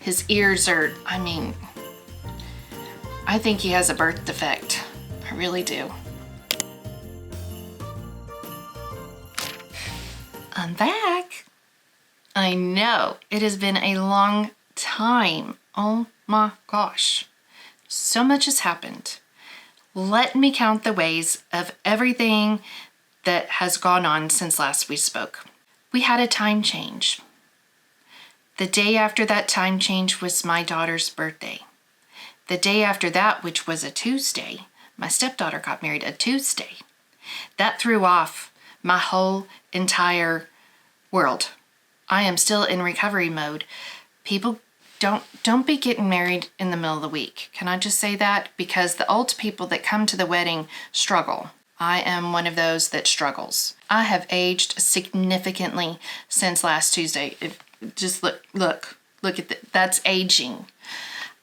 His ears are, I mean, I think he has a birth defect. I really do. I'm back. I know, it has been a long time. Oh my gosh. So much has happened. Let me count the ways of everything that has gone on since last we spoke. We had a time change. The day after that time change was my daughter's birthday. The day after that, which was a Tuesday, my stepdaughter got married a Tuesday. That threw off my whole entire world. I am still in recovery mode. People don't be getting married in the middle of the week. Can I just say that? Because the old people that come to the wedding struggle. I am one of those that struggles. I have aged significantly since last Tuesday. Just look at that. That's aging.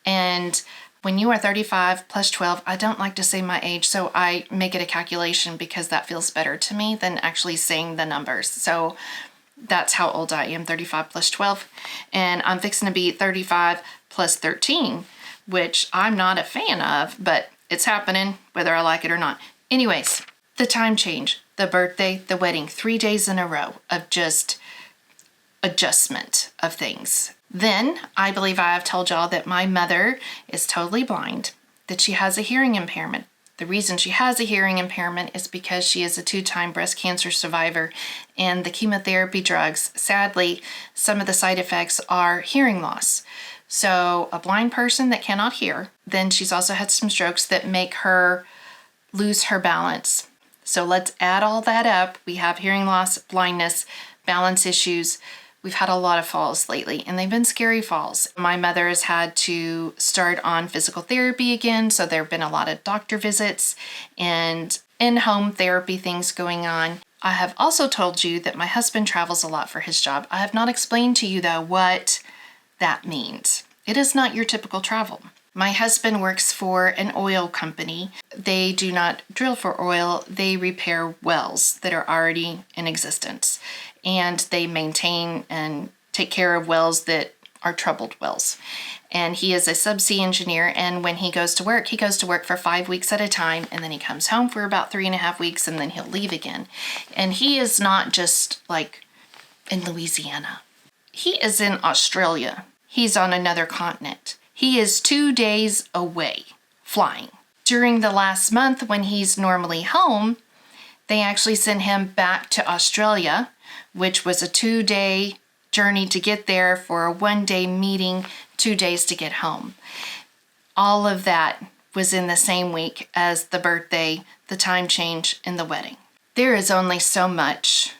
And when you are 35 plus 12, I don't like to say my age, so I make it a calculation because that feels better to me than actually saying the numbers. So that's how old I am, 35 plus 12. And I'm fixing to be 35 plus 13, which I'm not a fan of, but it's happening whether I like it or not. Anyways, the time change, the birthday, the wedding, 3 days in a row of just adjustment of things. Then I believe I have told y'all that my mother is totally blind, that she has a hearing impairment. The reason she has a hearing impairment is because she is a 2-time breast cancer survivor, and the chemotherapy drugs, sadly, some of the side effects are hearing loss. So a blind person that cannot hear, then she's also had some strokes that make her lose her balance. So let's add all that up. We have hearing loss, blindness, balance issues. We've had a lot of falls lately, and they've been scary falls. My mother has had to start on physical therapy again, so there have been a lot of doctor visits and in-home therapy things going on. I have also told you that my husband travels a lot for his job. I have not explained to you, though, what that means. It is not your typical travel. My husband works for an oil company. They do not drill for oil. They repair wells that are already in existence. And they maintain and take care of wells that are troubled wells. And he is a subsea engineer, and when he goes to work for 5 weeks at a time, and then he comes home for about 3.5 weeks, and then he'll leave again. And he is not just like in Louisiana. He is in Australia. He's on another continent. He is 2 days away flying. During the last month when he's normally home, they actually sent him back to Australia, which was a 2-day journey to get there for a 1-day meeting, 2 days to get home. All of that was in the same week as the birthday, the time change, and the wedding. There is only so much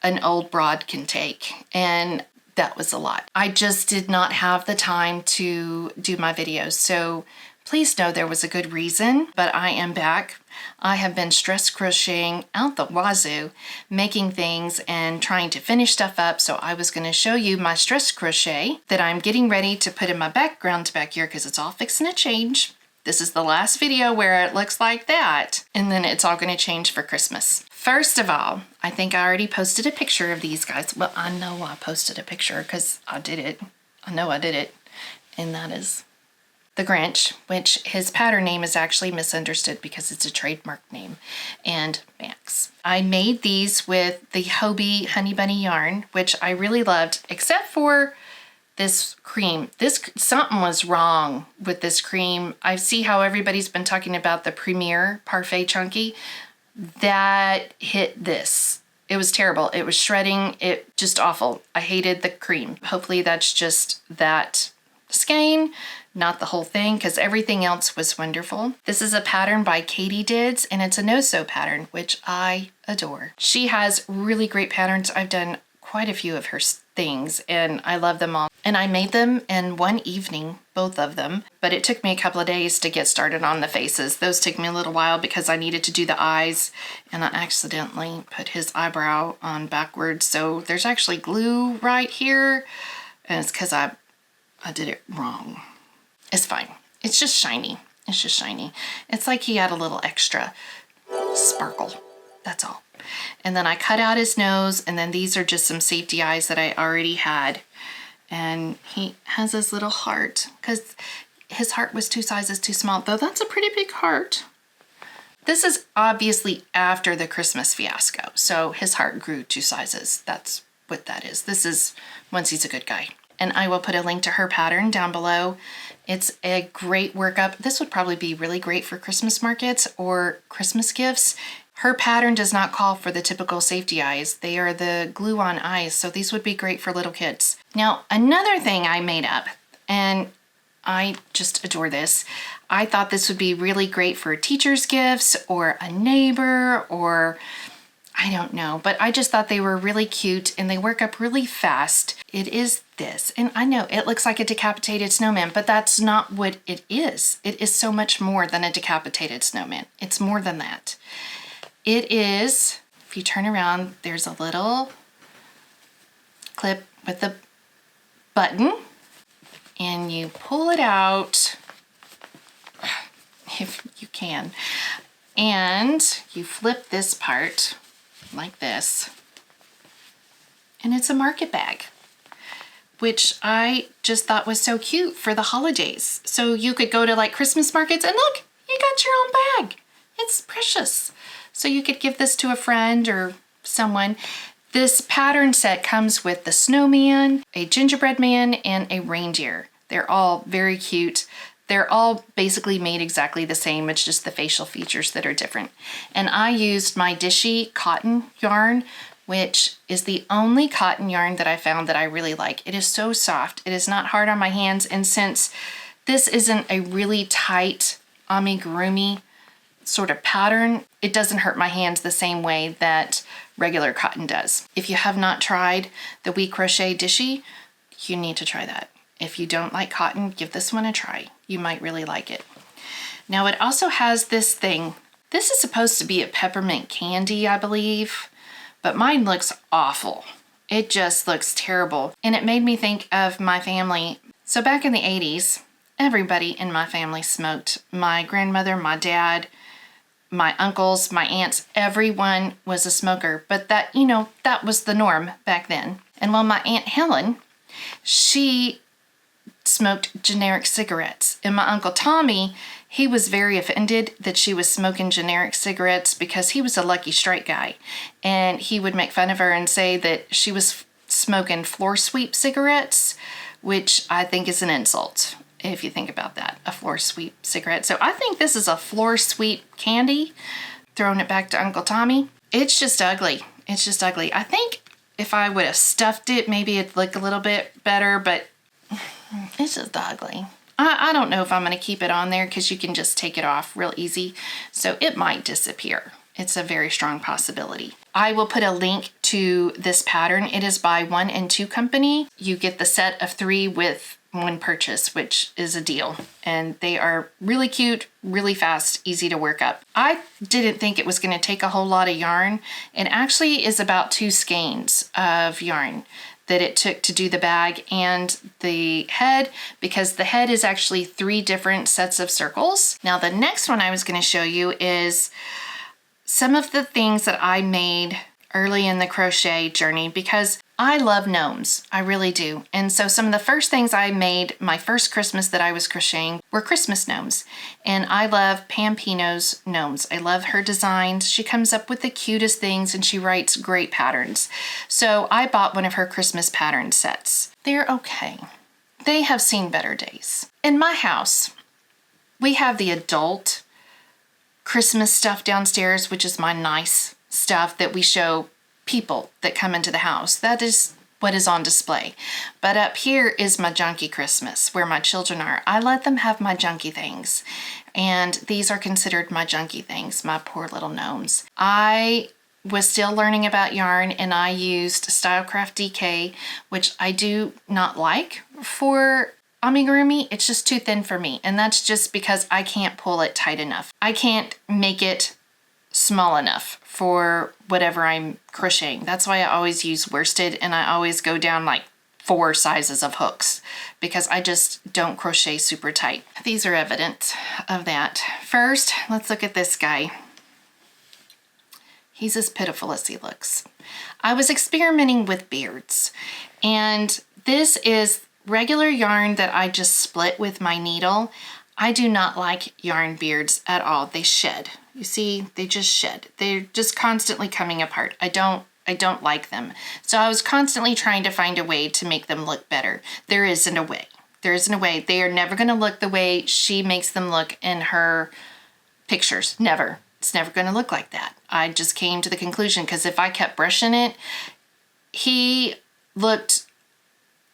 an old broad can take, and that was a lot. I just did not have the time to do my videos, so please know there was a good reason, but I am back. I have been stress crocheting out the wazoo, making things and trying to finish stuff up, so I was going to show you my stress crochet that I'm getting ready to put in my background back here because it's all fixing to change. This is the last video where it looks like that, and then it's all going to change for Christmas. First of all, I think I already posted a picture of these guys. Well, I know I posted a picture because I did it. I know I did it, and that is the Grinch, which his pattern name is actually misunderstood because it's a trademark name, and Max. I made these with the Hobbii Honey Bunny yarn, which I really loved, except for this cream. Something was wrong with this cream. I see how everybody's been talking about the Premier Parfait Chunky. That hit this. It was terrible. It was shredding. It just awful. I hated the cream. Hopefully that's just that skein, not the whole thing, because everything else was wonderful. This is a pattern by Kaytedids, and it's a no-sew pattern, which I adore. She has really great patterns. I've done quite a few of her things, and I love them all. And I made them in one evening, both of them, but it took me a couple of days to get started on the faces. Those took me a little while because I needed to do the eyes, and I accidentally put his eyebrow on backwards, so there's actually glue right here, and it's because I did it wrong. It's fine. It's just shiny. It's just shiny. It's like he had a little extra sparkle. That's all. And then I cut out his nose, and then these are just some safety eyes that I already had. And he has his little heart because his heart was 2 sizes too small, though that's a pretty big heart. This is obviously after the Christmas fiasco, so his heart grew 2 sizes. That's what that is. This is once he's a good guy. And I will put a link to her pattern down below. It's a great workup. This would probably be really great for Christmas markets or Christmas gifts. Her pattern does not call for the typical safety eyes. They are the glue-on eyes, so these would be great for little kids. Now, another thing I made up, and I just adore this. I thought this would be really great for teacher's gifts or a neighbor or I don't know, but I just thought they were really cute and they work up really fast. It is this, and I know it looks like a decapitated snowman, but that's not what it is. It is so much more than a decapitated snowman. It's more than that. It is, if you turn around, there's a little clip with a button and you pull it out if you can, and you flip this part like this, and it's a market bag, which I just thought was so cute for the holidays. So you could go to like Christmas markets and look, you got your own bag. It's precious. So you could give this to a friend or someone. This pattern set comes with the snowman, a gingerbread man, and a reindeer. They're all very cute. They're all basically made exactly the same. It's just the facial features that are different. And I used my Dishy cotton yarn, which is the only cotton yarn that I found that I really like. It is so soft. It is not hard on my hands. And since this isn't a really tight amigurumi sort of pattern, it doesn't hurt my hands the same way that regular cotton does. If you have not tried the We Crochet Dishy, you need to try that. If you don't like cotton, give this one a try. You might really like it. Now it also has this thing. This is supposed to be a peppermint candy, I believe, but mine looks awful. It just looks terrible. And it made me think of my family. So back in the 80s, everybody in my family smoked. My grandmother, my dad, my uncles, my aunts, everyone was a smoker. But that, you know, that was the norm back then. And well, my Aunt Helen, she smoked generic cigarettes. And my Uncle Tommy, he was very offended that she was smoking generic cigarettes because he was a Lucky Strike guy. And he would make fun of her and say that she was smoking floor sweep cigarettes, which I think is an insult if you think about that, a floor sweep cigarette. So I think this is a floor sweep candy. Throwing it back to Uncle Tommy. It's just ugly. It's just ugly. I think if I would have stuffed it, maybe it'd look a little bit better, but it's just ugly. I don't know if I'm going to keep it on there because you can just take it off real easy. So it might disappear. It's a very strong possibility. I will put a link to this pattern. It is by 1 and 2 Company. You get the set of 3 with 1 purchase, which is a deal. And they are really cute, really fast, easy to work up. I didn't think it was going to take a whole lot of yarn. It actually is about 2 skeins of yarn that it took to do the bag and the head, because the head is actually 3 different sets of circles. Now the next one I was going to show you is some of the things that I made early in the crochet journey, because I love gnomes. I really do. And so some of the first things I made my first Christmas that I was crocheting were Christmas gnomes. And I love Pampino's gnomes. I love her designs. She comes up with the cutest things and she writes great patterns. So I bought one of her Christmas pattern sets. They're okay. They have seen better days. In my house, we have the adult Christmas stuff downstairs, which is my nice stuff that we show people that come into the house. That is what is on display. But up here is my junky Christmas, where my children are. I let them have my junky things. And these are considered my junky things, my poor little gnomes. I was still learning about yarn and I used Stylecraft DK, which I do not like for amigurumi. It's just too thin for me. And that's just because I can't pull it tight enough. I can't make it small enough for whatever I'm crocheting. That's why I always use worsted, and I always go down like 4 sizes of hooks because I just don't crochet super tight. These are evidence of that. First, let's look at this guy. He's as pitiful as he looks. I was experimenting with beards, and This is regular yarn that I just split with my needle. I do not like yarn beards at all. They shed. You see, they just shed. They're just constantly coming apart. I don't like them. So I was constantly trying to find a way to make them look better. There isn't a way. There isn't a way. They are never going to look the way she makes them look in her pictures. Never. It's never going to look like that. I just came to the conclusion because if I kept brushing it, he looked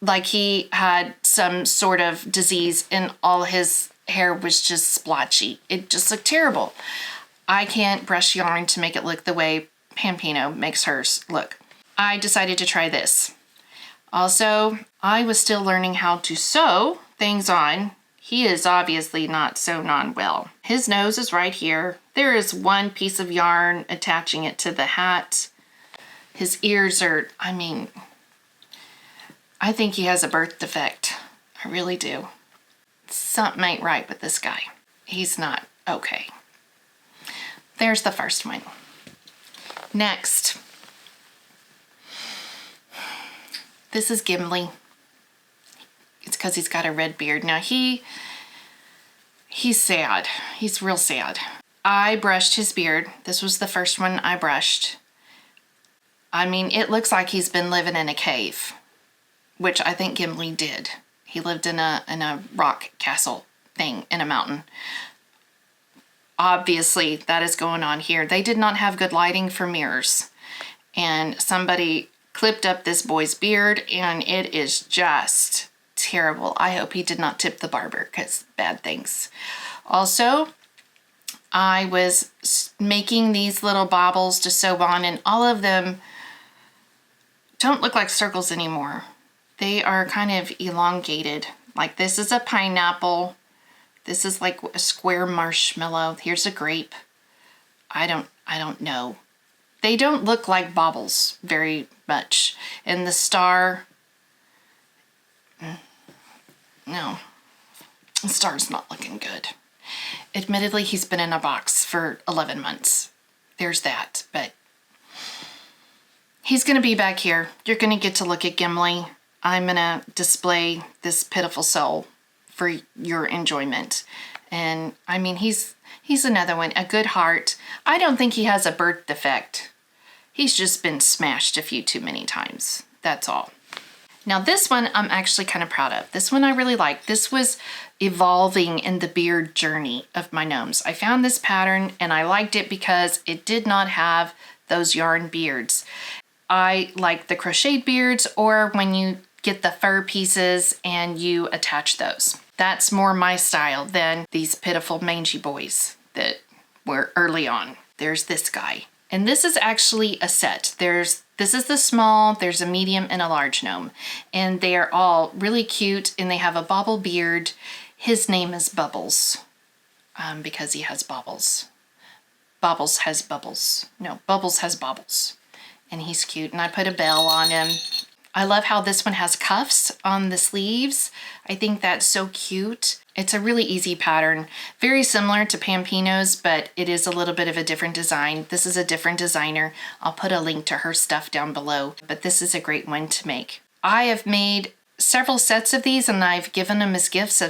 like he had some sort of disease and all his hair was just splotchy. It just looked terrible. I can't brush yarn to make it look the way Pampino makes hers look. I decided to try this. Also, I was still learning how to sew things on. He is obviously not sewn on well. His nose is right here. There is one piece of yarn attaching it to the hat. His ears are, I think he has a birth defect. I really do. Something ain't right with this guy. He's not okay. There's the first one. Next. This is Gimli. It's because he's got a red beard. Now he's sad. He's real sad. I brushed his beard. This was the first one I brushed. It looks like he's been living in a cave, which I think Gimli did. He lived in a rock castle thing in a mountain. Obviously, that is going on here. They did not have good lighting for mirrors. And somebody clipped up this boy's beard, and it is just terrible. I hope he did not tip the barber, because bad things. Also, I was making these little baubles to sew on, and all of them don't look like circles anymore. They are kind of elongated. Like this is a pineapple. This is like a square marshmallow. Here's a grape. I don't know. They don't look like baubles very much. And the star, no, the star's not looking good. Admittedly, he's been in a box for 11 months. There's that, but he's gonna be back here. You're gonna get to look at Gimli. I'm gonna display this pitiful soul for your enjoyment. And he's another one, a good heart. I don't think he has a birth defect. He's just been smashed a few too many times. That's all. Now this one I'm actually kind of proud of. This one I really like. This was evolving in the beard journey of my gnomes. I found this pattern and I liked it because it did not have those yarn beards. I like the crocheted beards, or when you get the fur pieces and you attach those. That's more my style than these pitiful mangy boys that were early on. There's this guy. And this is actually a set. This is the small, there's a medium and a large gnome. And they are all really cute and they have a bobble beard. His name is Bubbles because he has bobbles. Bobbles has bubbles. No, Bubbles has bobbles. And he's cute. And I put a bell on him. I love how this one has cuffs on the sleeves. I think that's so cute. It's a really easy pattern. Very similar to Pampino's, but it is a little bit of a different design. This is a different designer. I'll put a link to her stuff down below, but this is a great one to make. I have made several sets of these and I've given them as gifts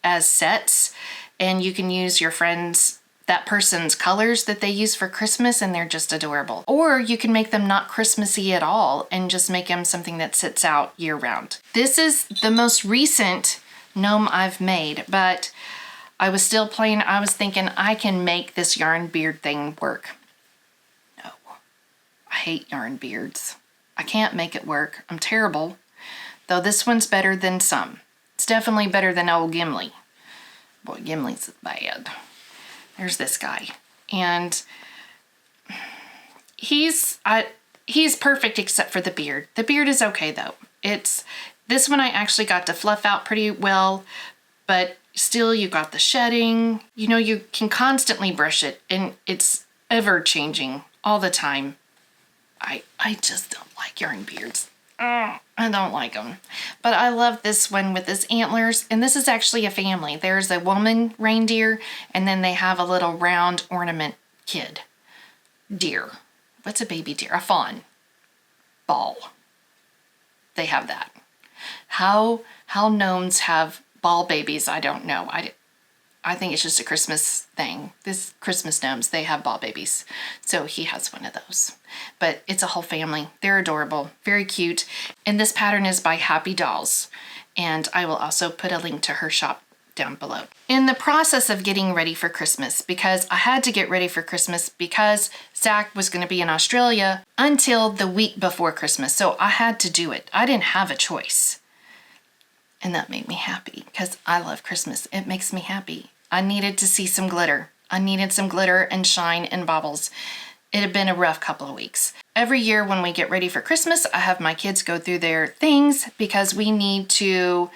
as sets, and you can use your friends, that person's colors that they use for Christmas, and they're just adorable. Or you can make them not Christmassy at all and just make them something that sits out year round. This is the most recent gnome I've made, but I was still playing. I was thinking I can make this yarn beard thing work. No, I hate yarn beards. I can't make it work. I'm terrible. Though this one's better than some. It's definitely better than old Gimli. Boy, Gimli's bad. There's this guy, and he's perfect except for the beard. The beard is okay though. This one I actually got to fluff out pretty well, but still you got the shedding. You know, you can constantly brush it and it's ever changing all the time. I just don't like yarn beards. I don't like them. But I love this one with his antlers, and this is actually a family. There's a woman reindeer, and then they have a little round ornament kid. Deer. What's a baby deer? A fawn. Ball. They have that. How gnomes have ball babies, I don't know. I think it's just a Christmas thing. This Christmas gnomes, they have ball babies. So he has one of those. But it's a whole family. They're adorable, very cute. And this pattern is by Happy Dolls. And I will also put a link to her shop down below. In the process of getting ready for Christmas, because I had to get ready for Christmas because Zach was going to be in Australia until the week before Christmas. So I had to do it. I didn't have a choice. And that made me happy because I love Christmas. It makes me happy. I needed to see some glitter. I needed some glitter and shine and baubles. It had been a rough couple of weeks. Every year when we get ready for Christmas, I have my kids go through their things because we need to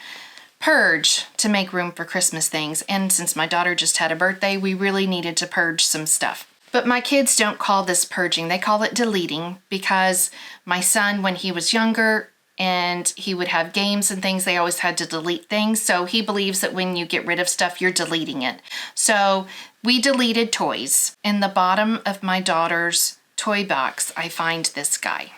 purge to make room for Christmas things. And since my daughter just had a birthday, we really needed to purge some stuff. But my kids don't call this purging. They call it deleting because my son, when he was younger, and he would have games and things, they always had to delete things. So he believes that when you get rid of stuff, you're deleting it. So we deleted toys. In the bottom of my daughter's toy box, I find this guy.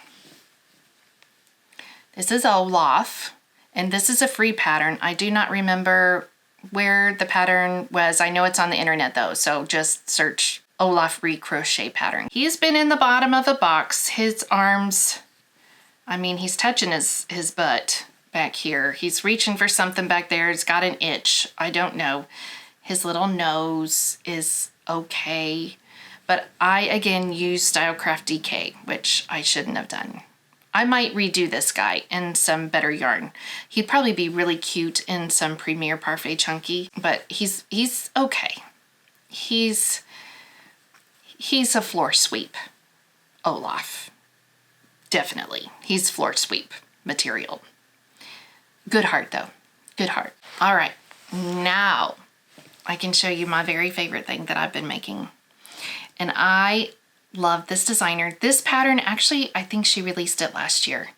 This is Olaf, and this is a free pattern. I do not remember where the pattern was. I know it's on the internet though, so just search Olaf Crochet pattern. He's been in the bottom of a box. His arms, I mean, he's touching his butt back here. He's reaching for something back there. He's got an itch. I don't know. His little nose is okay. But I, again, use Stylecraft DK, which I shouldn't have done. I might redo this guy in some better yarn. He'd probably be really cute in some Premier Parfait Chunky, but he's okay. He's a floor sweep, Olaf. Definitely. He's floor sweep material. Good heart though. Good heart. All right. Now I can show you my very favorite thing that I've been making. And I love this designer. This pattern, actually, I think she released it last year.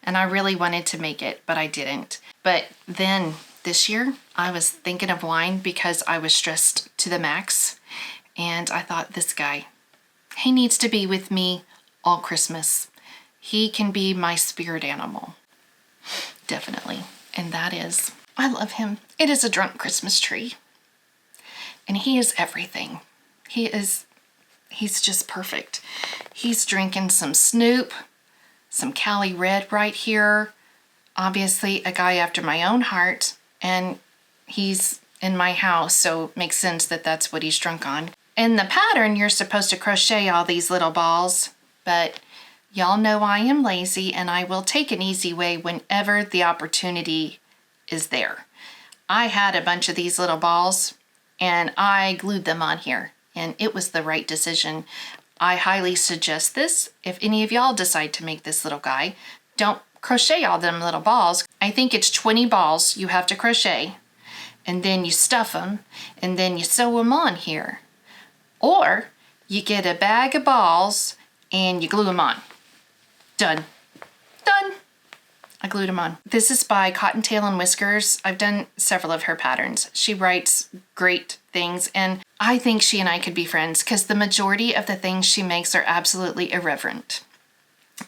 And I really wanted to make it, but I didn't. But then this year I was thinking of wine because I was stressed to the max. And I thought, this guy, he needs to be with me all Christmas. He can be my spirit animal. Definitely. And that is, I love him. It is a Drunk Christmas Tree. And he is everything. He's just perfect. He's drinking some Snoop, some Cali Red right here. Obviously a guy after my own heart. And he's in my house, so it makes sense that that's what he's drunk on. In the pattern, you're supposed to crochet all these little balls, but y'all know I am lazy and I will take an easy way whenever the opportunity is there. I had a bunch of these little balls and I glued them on here and it was the right decision. I highly suggest this. If any of y'all decide to make this little guy, don't crochet all them little balls. I think it's 20 balls you have to crochet and then you stuff them and then you sew them on here. Or you get a bag of balls and you glue them on. Done. Done. I glued them on. This is by Cottontail and Whiskers. I've done several of her patterns. She writes great things and I think she and I could be friends because the majority of the things she makes are absolutely irreverent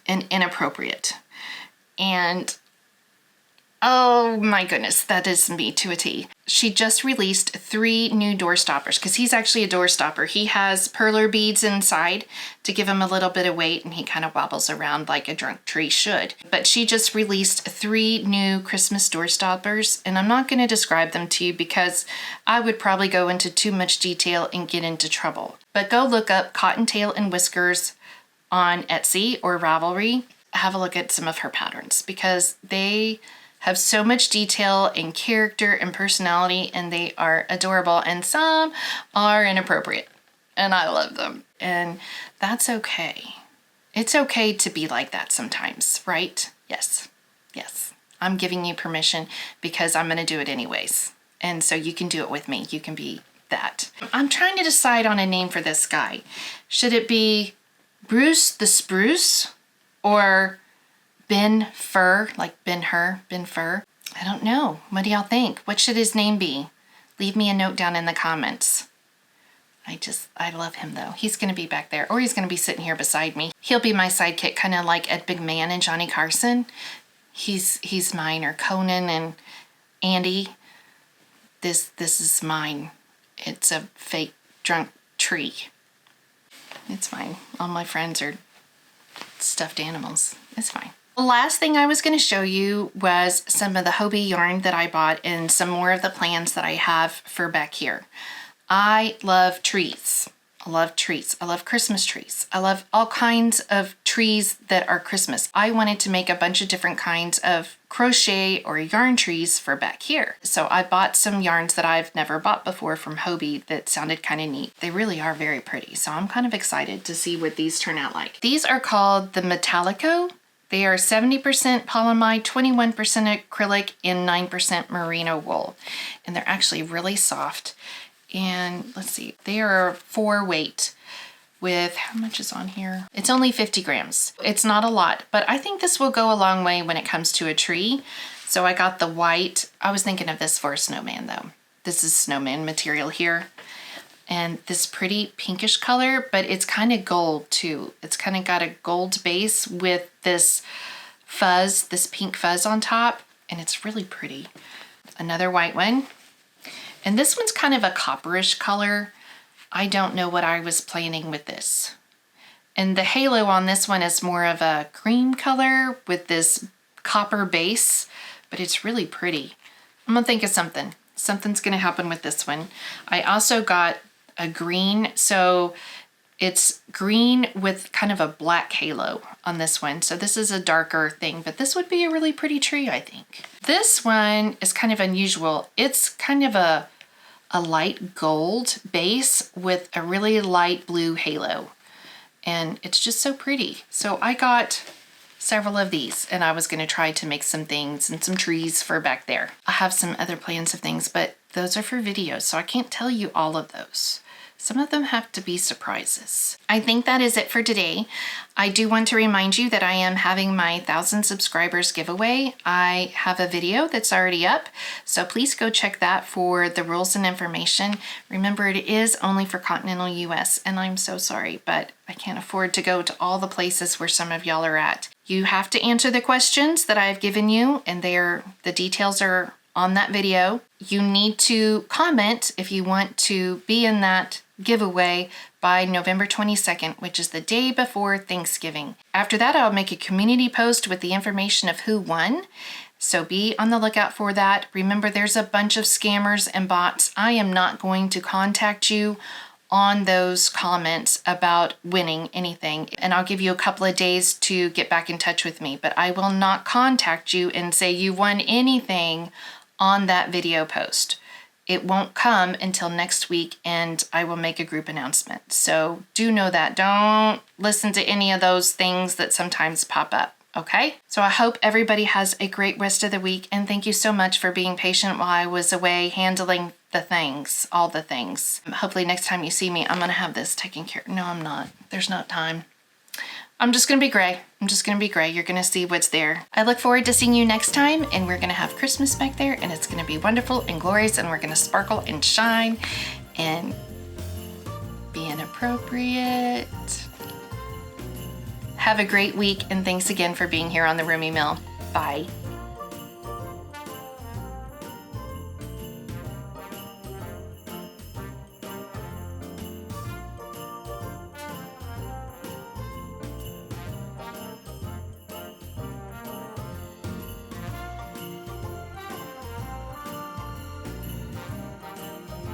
and inappropriate. And oh my goodness, that is me to a T. She just released 3 new door stoppers because he's actually a door stopper. He has perler beads inside to give him a little bit of weight and he kind of wobbles around like a drunk tree should. But she just released 3 new Christmas door stoppers and I'm not going to describe them to you because I would probably go into too much detail and get into trouble. But go look up Cottontail and Whiskers on Etsy or Ravelry. Have a look at some of her patterns because they have so much detail and character and personality and they are adorable and some are inappropriate and I love them and that's okay. It's okay to be like that sometimes, right? Yes, yes. I'm giving you permission because I'm gonna do it anyways. And so you can do it with me. You can be that. I'm trying to decide on a name for this guy. Should it be Bruce the Spruce or Ben Fur, like Ben-Hur, Ben Fur? I don't know. What do y'all think? What should his name be? Leave me a note down in the comments. I love him though. He's gonna be back there or he's gonna be sitting here beside me. He'll be my sidekick, kind of like Ed McMahon and Johnny Carson. he's mine, or Conan and Andy. This is mine. It's a fake drunk tree. It's fine. All my friends are stuffed animals. It's fine. The last thing I was going to show you was some of the Hobbii yarn that I bought and some more of the plans that I have for back here. I love trees. I love trees. I love Christmas trees. I love all kinds of trees that are Christmas. I wanted to make a bunch of different kinds of crochet or yarn trees for back here. So I bought some yarns that I've never bought before from Hobbii that sounded kind of neat. They really are very pretty. So I'm kind of excited to see what these turn out like. These are called the Metallico. They are 70% polyamide, 21% acrylic, and 9% merino wool. And they're actually really soft. And let's see, they are 4 weight with, how much is on here? It's only 50 grams. It's not a lot, but I think this will go a long way when it comes to a tree. So I got the white. I was thinking of this for a snowman though. This is snowman material here. And this pretty pinkish color, but it's kind of gold too. It's kind of got a gold base with this fuzz, this pink fuzz on top, and it's really pretty. Another white one. And this one's kind of a copperish color. I don't know what I was planning with this. And the halo on this one is more of a cream color with this copper base, but it's really pretty. I'm gonna think of something. Something's gonna happen with this one. I also got a green, so it's green with kind of a black halo on this one. So this is a darker thing, but this would be a really pretty tree, I think. This one is kind of unusual. It's kind of a light gold base with a really light blue halo. And it's just so pretty. So I got several of these and I was gonna try to make some things and some trees for back there. I have some other plans of things, but those are for videos, so I can't tell you all of those. Some of them have to be surprises. I think that is it for today. I do want to remind you that I am having my 1,000 subscribers giveaway. I have a video that's already up, so please go check that for the rules and information. Remember, it is only for continental US, and I'm so sorry, but I can't afford to go to all the places where some of y'all are at. You have to answer the questions that I've given you, and the details are on that video. You need to comment if you want to be in that giveaway by November 22nd, which is the day before Thanksgiving. After that, I'll make a community post with the information of who won. So be on the lookout for that. Remember, there's a bunch of scammers and bots. I am not going to contact you on those comments about winning anything. And I'll give you a couple of days to get back in touch with me, but I will not contact you and say you won anything on that video post. It won't come until next week, and I will make a group announcement. So do know that. Don't listen to any of those things that sometimes pop up, okay? So I hope everybody has a great rest of the week, and thank you so much for being patient while I was away handling the things, all the things. Hopefully next time you see me, I'm gonna have this taken care of. No, I'm not. There's not time. I'm just gonna be gray. I'm just gonna be gray. You're gonna see what's there. I look forward to seeing you next time, and we're gonna have Christmas back there, and it's gonna be wonderful and glorious, and we're gonna sparkle and shine and be inappropriate. Have a great week, and thanks again for being here on the Rumi Mill. Bye.